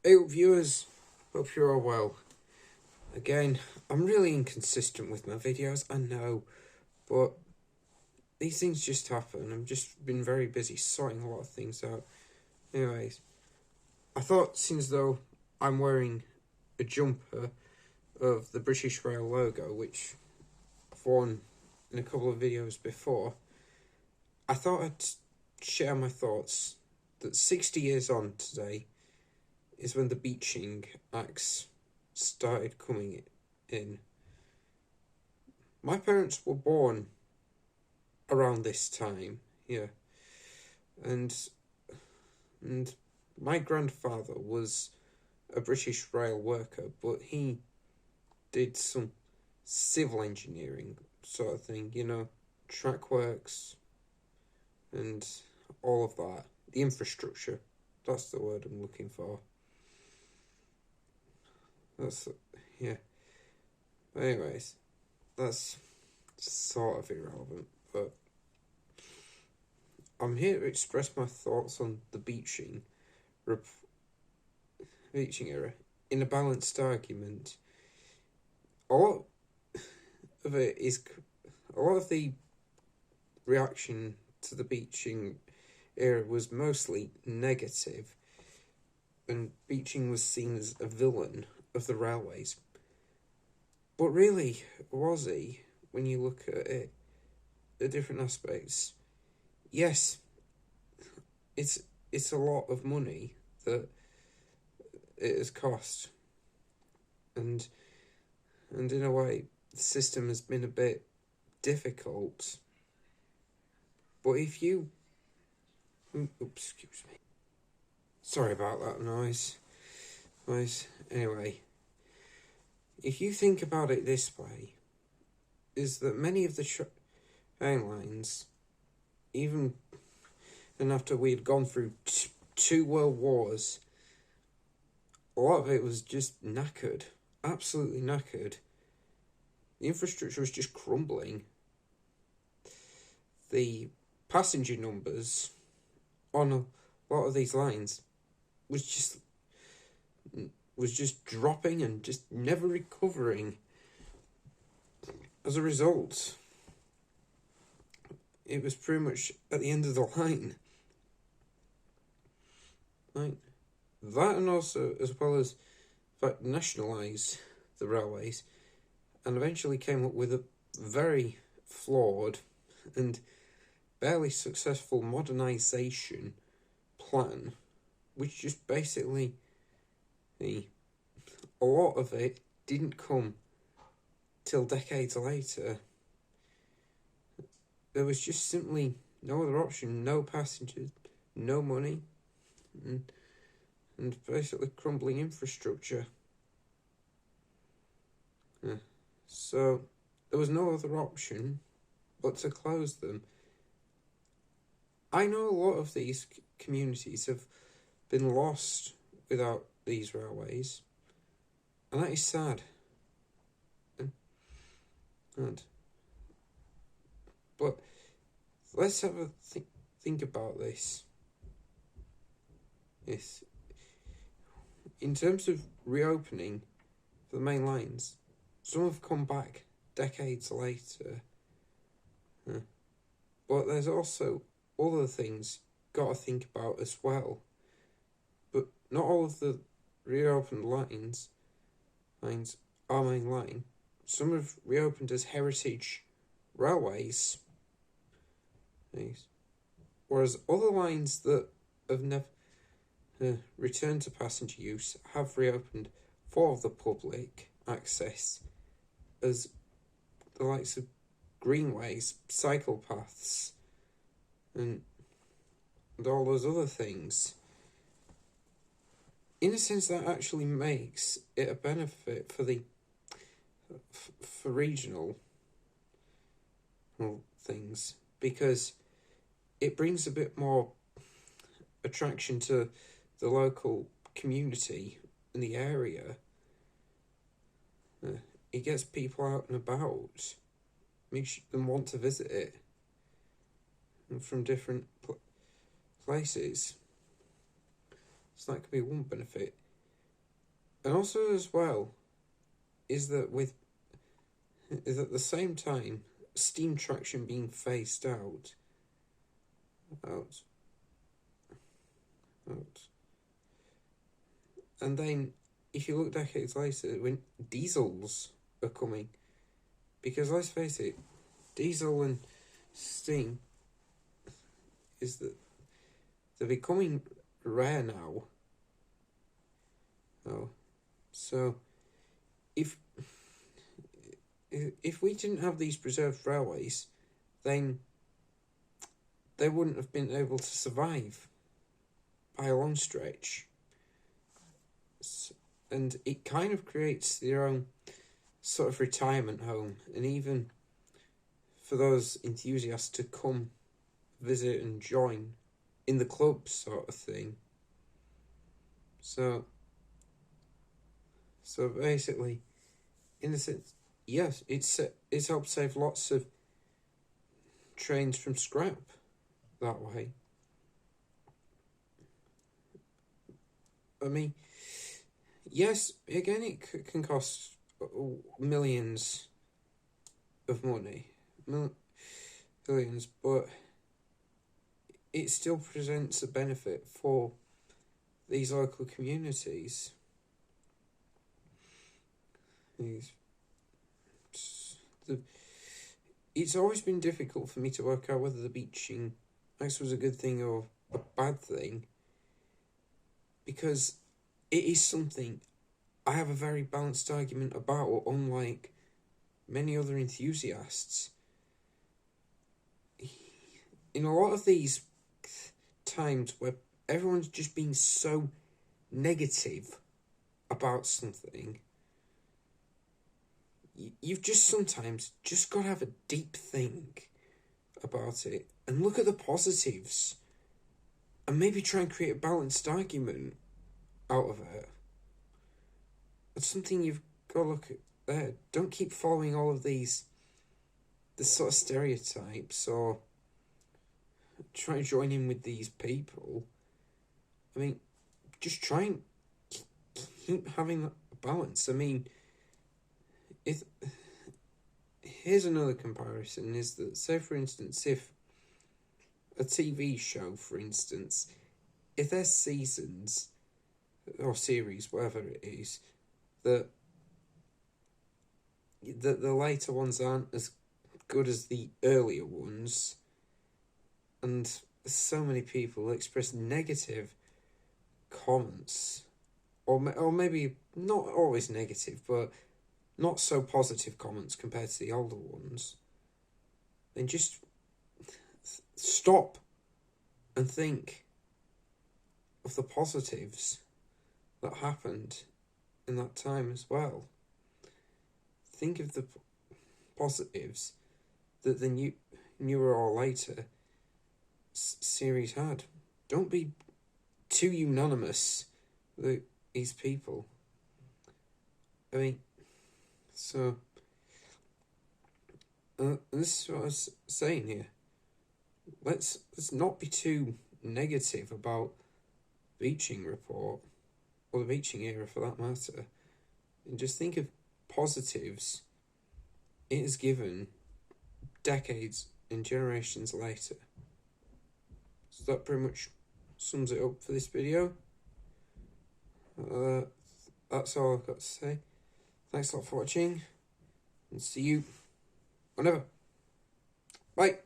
Hey viewers, hope you're all well. Again, I'm really inconsistent with my videos, I know, but these things just happen. I've just been very busy sorting a lot of things out. Anyways, I thought since though I'm wearing a jumper of the British Rail logo, which I've worn in a couple of videos before, I thought I'd share my thoughts that 60 years on today is when the Beeching Axe started coming in. My parents were born around this time, yeah, and my grandfather was a British rail worker, but he did some civil engineering sort of thing, track works and all of that. The infrastructure, that's the word I'm looking for. Yeah. But anyways, that's sort of irrelevant, but I'm here to express my thoughts on the Beeching era in a balanced argument. A lot of the reaction to the Beeching era was mostly negative, and Beeching was seen as a villain of the railways. But really, was he, when you look at it, the different aspects? Yes, it's a lot of money that it has cost, and in a way, the system has been a bit difficult. But if you... excuse me. Sorry about that noise. Anyway, if you think about it this way, is that many of the train lines, even after we had gone through two world wars, a lot of it was just knackered, absolutely knackered. The infrastructure was just crumbling. The passenger numbers on a lot of these lines was just dropping and just never recovering. As a result, it was pretty much at the end of the line. Right? That, and also, as well as, in fact, nationalised the railways and eventually came up with a very flawed and barely successful modernisation plan, which just basically, a lot of it didn't come till decades later. There was just simply no other option, no passengers, no money, and basically crumbling infrastructure. So there was no other option but to close them. I know a lot of these communities have been lost without these railways, and that is sad. But let's have a think about this. Yes. In terms of reopening for the main lines, some have come back decades later. But there's also other things got to think about as well. But not all of the reopened lines are main line. Some have reopened as heritage railways. Whereas other lines that have never returned to passenger use have reopened for the public access as the likes of greenways, cycle paths, and all those other things. In a sense, that actually makes it a benefit for regional things, because it brings a bit more attraction to the local community in the area. It gets people out and about, makes them want to visit it, and from different places. So that could be one benefit. And also as well, is that at the same time, steam traction being phased out, out, out. And then, if you look decades later, when diesels are coming, because let's face it, diesel and steam is that they're becoming rare now. Oh, so if we didn't have these preserved railways, then they wouldn't have been able to survive by a long stretch. And it kind of creates their own sort of retirement home, and even for those enthusiasts to come visit and join in the club sort of thing. So basically, in a sense, yes, it's helped save lots of trains from scrap that way. I mean, yes, again, it can cost millions of money, billions, but it still presents a benefit for these local communities. It's always been difficult for me to work out whether the Beeching Axe was a good thing or a bad thing, because it is something I have a very balanced argument about, unlike many other enthusiasts. In a lot of these times where everyone's just being so negative about something, you've just sometimes just got to have a deep think about it and look at the positives and maybe try and create a balanced argument out of it. It's something you've got to look at there. Don't keep following all of this sort of stereotypes or try to join in with these people. I mean, just try and keep having a balance. I mean, here's another comparison, is that, say for instance, if a TV show, for instance, if there's seasons or series, whatever it is, that the later ones aren't as good as the earlier ones, and so many people express negative comments, or maybe not always negative, but not so positive comments compared to the older ones, then just stop and think of the positives that happened in that time as well. Think of the positives that the newer or later series had. Don't be too unanimous with these people. I mean, so this is what I was saying here. Let's not be too negative about Beeching Report, or the Beeching era for that matter, and just think of positives it has given decades and generations later. So that pretty much sums it up for this video. That's all I've got to say. Thanks a lot for watching, and see you whenever. Bye.